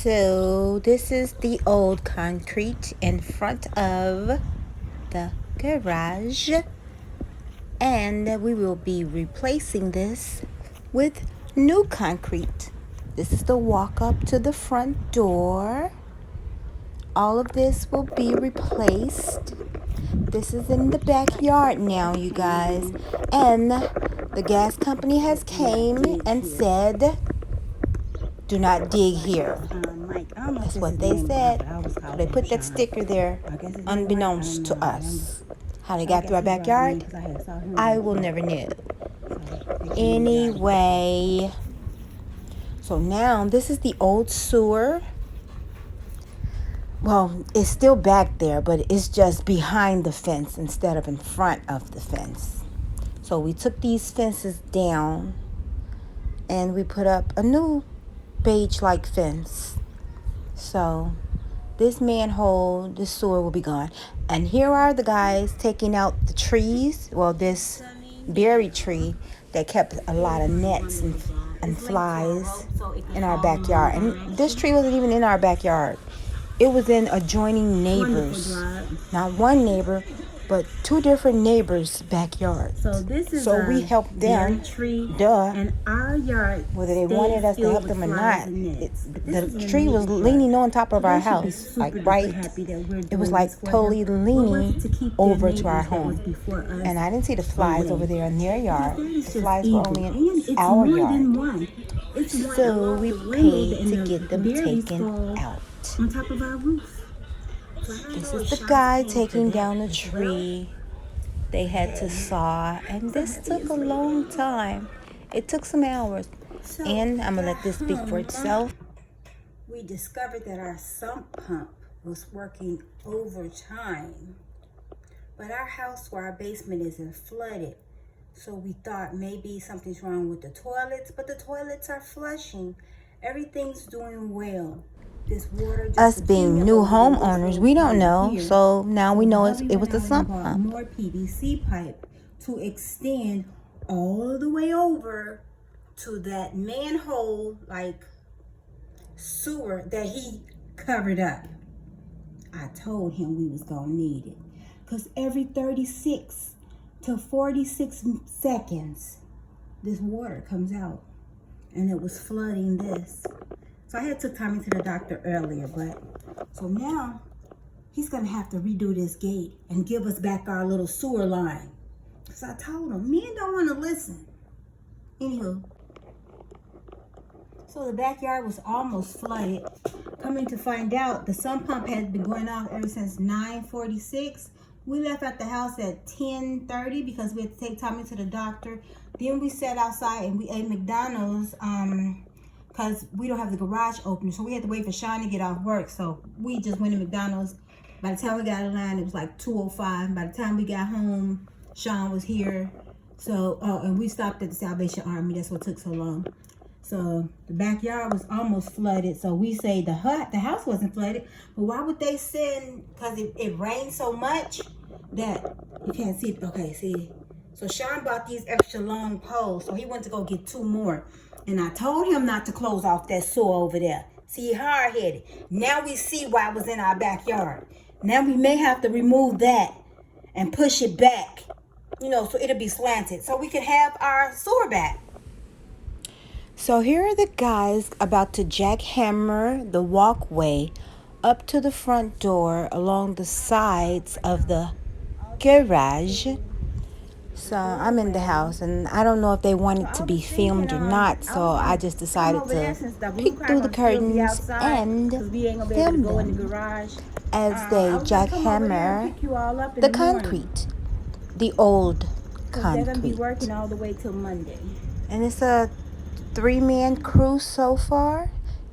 So this is the old concrete in front of the garage, and we will be replacing this with new concrete. This is the walk up to the front door. All of this will be replaced. This is in the backyard now, you guys, and the gas company has came and said, do not dig here. That's what they said. So they put that sticker there unbeknownst to us. How they got through our backyard, I will never know. Anyway, so now this is the old sewer. Well, it's still back there, but it's just behind the fence instead of in front of the fence. So we took these fences down and we put up a new beige-like fence. So this manhole, this sewer will be gone. And here are the guys taking out the trees. Well, this berry tree that kept a lot of nets and flies in our backyard. And this tree wasn't even in our backyard. It was in adjoining neighbors. Not one neighbor, but two different neighbors' backyards. So this is we helped them. Tree, duh. And our yard, whether they wanted us to help them or not, the tree was leaning on top of our house, like right. It was like totally leaning over to our home. And I didn't see the flies over there in their yard. The flies were only in our yard. So we paid to get them taken out. On top of our roof. This is the guy taking down the tree they had to saw, and this took a long time. It took some hours, and I'm gonna let this speak for itself. We discovered that our sump pump was working overtime, but our house where our basement is flooded, so we thought maybe something's wrong with the toilets, but the toilets are flushing. Everything's doing well. Us being new homeowners, we don't know, so now we know it was the sump pump. More PVC pipe to extend all the way over to that manhole like sewer that he covered up. I told him we was gonna need it, because every 36 to 46 seconds this water comes out, and it was flooding this. So I had took Tommy to the doctor earlier, but so now he's gonna have to redo this gate and give us back our little sewer line. So I told him, men don't want to listen. Anywho, so the backyard was almost flooded. Coming to find out, the sump pump had been going off ever since 9:46. We left at the house at 10:30 because we had to take Tommy to the doctor. Then we sat outside and we ate McDonald's. Because we don't have the garage open, so we had to wait for Sean to get off work. So we just went to McDonald's. By the time we got in line, it was like 2:05. By the time we got home, Sean was here. So, and we stopped at the Salvation Army. That's what took so long. So the backyard was almost flooded. So we say the house wasn't flooded. But why would they send? Because it rained so much that you can't see it. Okay, see. So Sean bought these extra long poles. So he went to go get 2 more. And I told him not to close off that sewer over there. See, hard-headed. Now we see why it was in our backyard. Now we may have to remove that and push it back, so it'll be slanted, so we can have our sewer back. So here are the guys about to jackhammer the walkway up to the front door along the sides of the garage. So I'm in the house, and I don't know if they want it to be filmed or not, so I just decided to peek through the curtains and film them as they jackhammer the concrete, the old concrete. They're going to be working all the way till Monday. And it's a 3-man crew so far.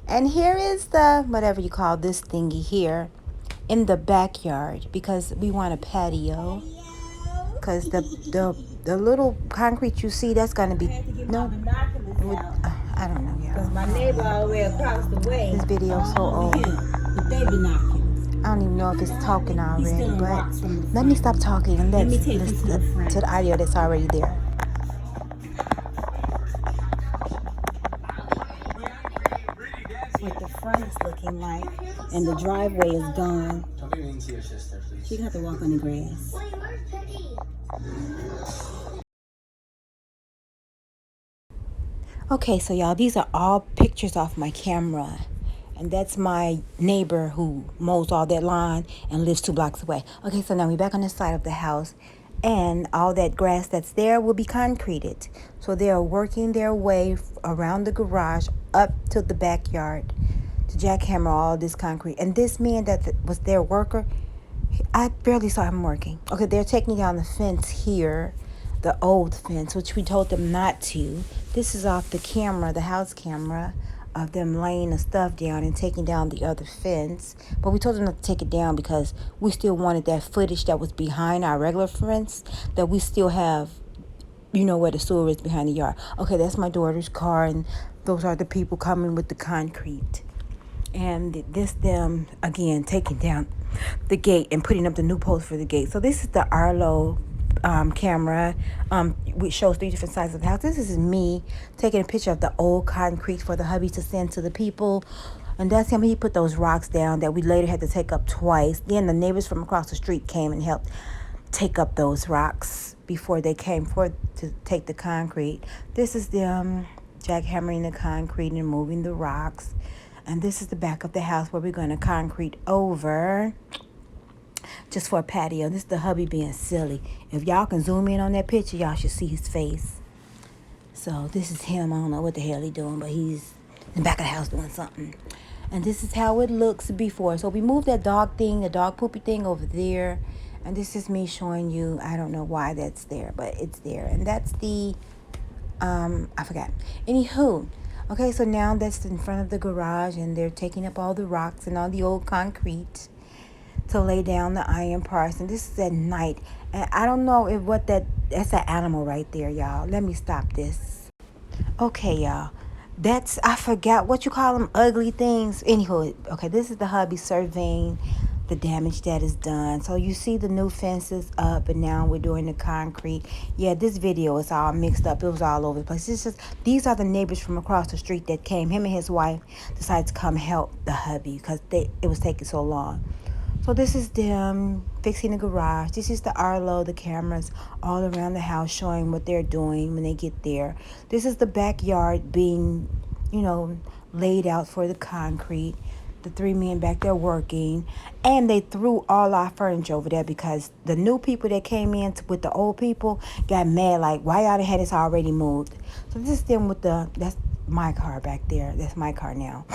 And here is the, whatever you call this thingy here, in the backyard, because we want a patio. Because the little concrete you see, that's going to be, no, I don't know, Because my neighbor all the way across the way. This video's so old. But they binoculars. I don't even know if it's talking already, but let me stop talking and let's listen to the audio that's already there. What the front is looking sunlight, and the driveway is gone. She got to walk on the grass. Okay, so y'all, these are all pictures off my camera. And that's my neighbor who mows all that lawn and lives 2 blocks away. Okay, so now we're back on the side of the house. And all that grass that's there will be concreted. So they are working their way around the garage up to the backyard to jackhammer all this concrete. And this man that was their worker, I barely saw him working. Okay, they're taking down the fence here, the old fence, which we told them not to. This is off the camera, the house camera, of them laying the stuff down and taking down the other fence. But we told them not to take it down because we still wanted that footage that was behind our regular fence, that we still have, you know, where the sewer is behind the yard. Okay, that's my daughter's car, and those are the people coming with the concrete. And this them again taking down the gate and putting up the new post for the gate. So this is the Arlo camera, which shows 3 different sides of the house. This is me taking a picture of the old concrete for the hubby to send to the people. And that's him. He put those rocks down that we later had to take up twice. Then the neighbors from across the street came and helped take up those rocks before they came forth to take the concrete. This is them jackhammering the concrete and moving the rocks. And this is the back of the house where we're going to concrete over just for a patio. This is the hubby being silly. If y'all can zoom in on that picture, y'all should see his face. So this is him. I don't know what the hell he's doing, but he's in the back of the house doing something. And this is how it looks before. So we moved that dog thing, the dog poopy thing over there. And this is me showing you, I don't know why that's there, but it's there. And that's the, I forgot. Anywho, okay, so now that's in front of the garage, and they're taking up all the rocks and all the old concrete to lay down the iron parts. And this is at night. And I don't know if that's an animal right there, y'all. Let me stop this. Okay, y'all. That's, I forgot what you call them, ugly things. Anywho, okay, this is the hubby surveying the damage that is done. So you see the new fences up, and now we're doing the concrete. Yeah, this video is all mixed up. It was all over the place. It's just, these are the neighbors from across the street that came. Him and his wife decided to come help the hubby because it was taking so long. So this is them fixing the garage. This is the Arlo, the cameras all around the house showing what they're doing when they get there. This is the backyard being, you know, laid out for the concrete. The 3 men back there working. And they threw all our furniture over there because the new people that came in with the old people got mad, like, why y'all had this already moved? So this is them with that's my car back there. That's my car now.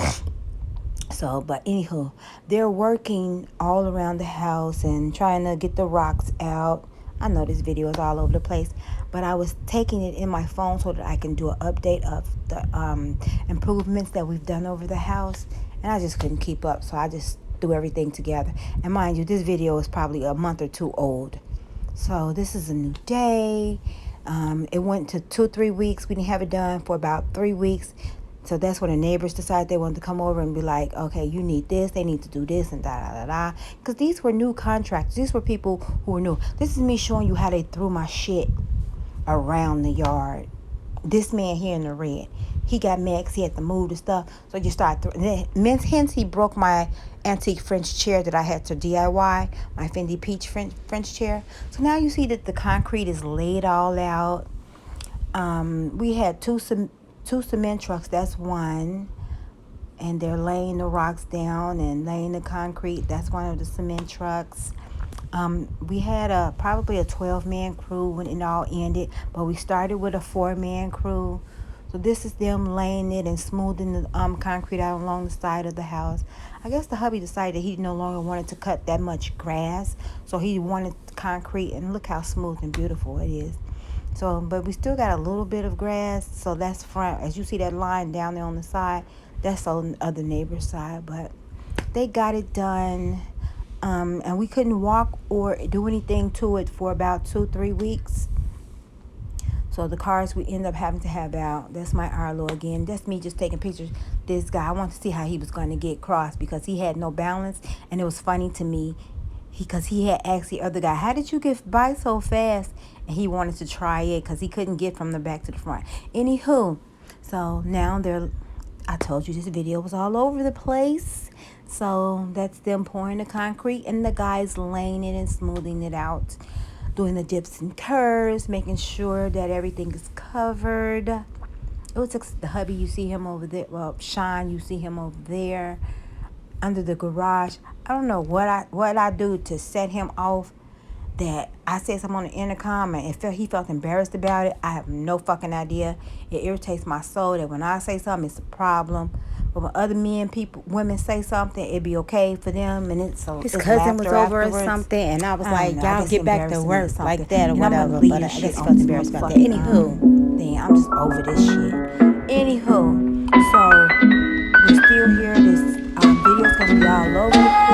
So, but anywho, they're working all around the house and trying to get the rocks out. I know this video is all over the place, but I was taking it in my phone so that I can do an update of the improvements that we've done over the house. And I just couldn't keep up, so I just threw everything together. And mind you, this video is probably a month or 2 old. So this is a new day. It went to 2-3 weeks. We didn't have it done for about 3 weeks. So that's when the neighbors decided they wanted to come over and be like, okay, you need this, they need to do this, and da-da-da-da. Because these were new contractors. These were people who were new. This is me showing you how they threw my shit around the yard. This man here in the red, he got mad because he had to move the stuff. So you start throwing. Hence, he broke my antique French chair that I had to DIY, my Fendi Peach French chair. So now you see that the concrete is laid all out. We had two cement trucks. That's one. And they're laying the rocks down and laying the concrete. That's one of the cement trucks. We had probably a 12-man crew when it all ended, but we started with a 4-man crew. So this is them laying it and smoothing the concrete out along the side of the house. I guess the hubby decided that he no longer wanted to cut that much grass, so he wanted concrete, and look how smooth and beautiful it is. So, but we still got a little bit of grass, so that's front. As you see that line down there on the side, that's on the other neighbor's side, but they got it done. And we couldn't walk or do anything to it for about 2-3 weeks. So the cars we end up having to have out. That's my Arlo again. That's me just taking pictures. This guy, I wanted to see how he was going to get crossed because he had no balance. And it was funny to me because he had asked the other guy, how did you get by so fast? And he wanted to try it because he couldn't get from the back to the front. Anywho, so now they're I told you this video was all over the place. So that's them pouring the concrete and the guys laying it and smoothing it out, doing the dips and curves, making sure that everything is covered. It was the hubby, you see him over there. Well, Sean, you see him over there under the garage. I don't know what I do to set him off, that I said something on the intercom and he felt embarrassed about it. I have no fucking idea. It irritates my soul that when I say something, it's a problem. But when other women say something, it'd be okay for them, and it's His cousin was over or something, and I was like, y'all get back to work like that or whatever. But I guess he felt embarrassed about that. Anywho, then I'm just over this shit. Anywho, so we're still here. This video's gonna be all over the place.